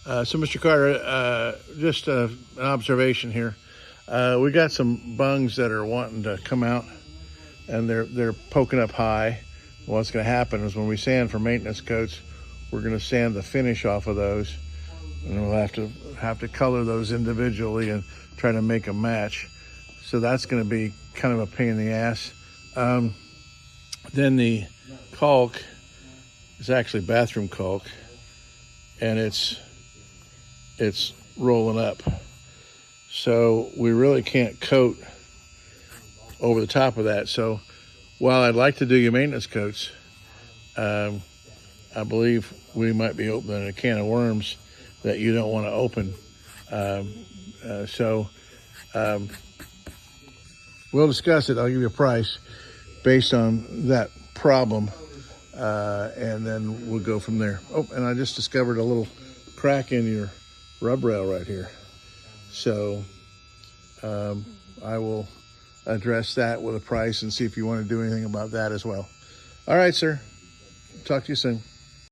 So, Mr. Carter, just an observation here. We got some bungs that are wanting to come out, and they're poking up high. What's going to happen is when we sand for maintenance coats, we're going to sand the finish off of those, and we'll have to color those individually and try to make a match. So that's going to be kind of a pain in the ass. Then the caulk is actually bathroom caulk, and it's rolling up. So we really can't coat over the top of that. So while I'd like to do your maintenance coats, I believe we might be opening a can of worms that you don't want to open. We'll discuss it. I'll give you a price based on that problem, and then we'll go from there. Oh, and I just discovered a little crack in your rub rail right here. So I will address that with a price and see if you want to do anything about that as well. All right, sir. Talk to you soon.